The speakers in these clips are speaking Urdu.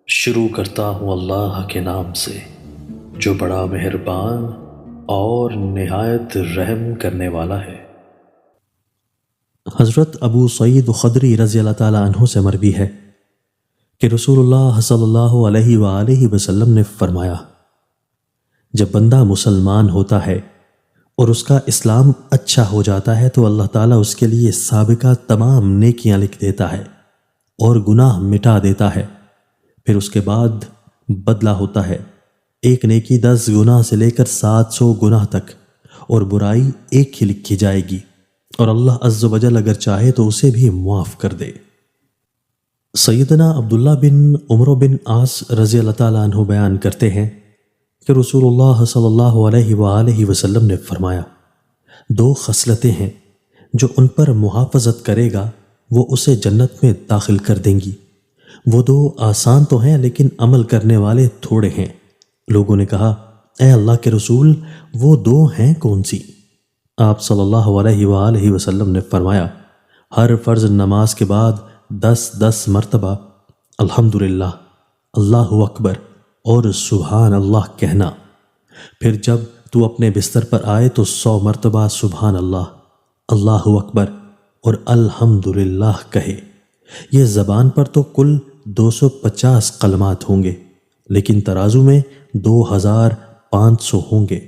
شروع کرتا ہوں اللہ کے نام سے جو بڑا مہربان اور نہایت رحم کرنے والا ہے۔ حضرت ابو سعید الخدری رضی اللہ تعالیٰ عنہ سے مروی ہے کہ رسول اللہ صلی اللہ علیہ وآلہ وسلم نے فرمایا، جب بندہ مسلمان ہوتا ہے اور اس کا اسلام اچھا ہو جاتا ہے تو اللہ تعالیٰ اس کے لیے سابقہ تمام نیکیاں لکھ دیتا ہے اور گناہ مٹا دیتا ہے، پھر اس کے بعد بدلہ ہوتا ہے، ایک نیکی 10 گناہ سے لے کر 700 گناہ تک، اور برائی ایک ہی لکھی جائے گی، اور اللہ عز و جل اگر چاہے تو اسے بھی معاف کر دے۔ سیدنا عبداللہ بن عمرو بن عاص رضی اللہ تعالیٰ عنہ بیان کرتے ہیں کہ رسول اللہ صلی اللہ علیہ وآلہ وسلم نے فرمایا، 2 خصلتیں ہیں جو ان پر محافظت کرے گا وہ اسے جنت میں داخل کر دیں گی۔ وہ 2 آسان تو ہیں لیکن عمل کرنے والے تھوڑے ہیں۔ لوگوں نے کہا، اے اللہ کے رسول وہ 2 ہیں کون سی؟ آپ صلی اللہ علیہ وآلہ وسلم نے فرمایا، ہر فرض نماز کے بعد 10 مرتبہ الحمدللہ، اللہ اکبر اور سبحان اللہ کہنا، پھر جب تو اپنے بستر پر آئے تو 100 مرتبہ سبحان اللہ، اللہ اکبر اور الحمدللہ کہے۔ یہ زبان پر تو کل 250 کلمات ہوں گے لیکن ترازو میں 2500 ہوں گے۔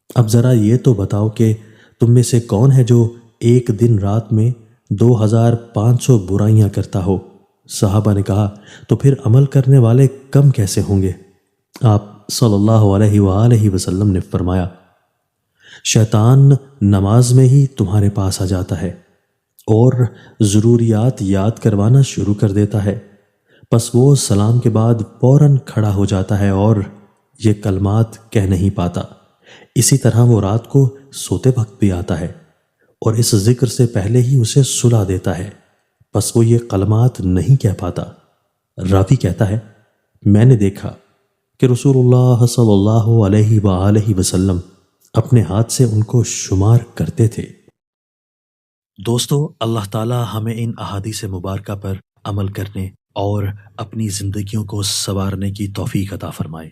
اب ذرا یہ تو بتاؤ کہ تم میں سے کون ہے جو ایک دن رات میں 2500 برائیاں کرتا ہو؟ صحابہ نے کہا، تو پھر عمل کرنے والے کم کیسے ہوں گے؟ آپ صلی اللہ علیہ وآلہ وسلم نے فرمایا، شیطان نماز میں ہی تمہارے پاس آ جاتا ہے اور ضروریات یاد کروانا شروع کر دیتا ہے، پس وہ سلام کے بعد فوراً کھڑا ہو جاتا ہے اور یہ کلمات کہہ نہیں پاتا۔ اسی طرح وہ رات کو سوتے وقت بھی آتا ہے اور اس ذکر سے پہلے ہی اسے سلا دیتا ہے، پس وہ یہ کلمات نہیں کہہ پاتا۔ راوی کہتا ہے، میں نے دیکھا کہ رسول اللہ صلی اللہ علیہ وآلہ وسلم اپنے ہاتھ سے ان کو شمار کرتے تھے۔ دوستو، اللہ تعالی ہمیں ان احادیث مبارکہ پر عمل کرنے اور اپنی زندگیوں کو سنوارنے کی توفیق عطا فرمائے۔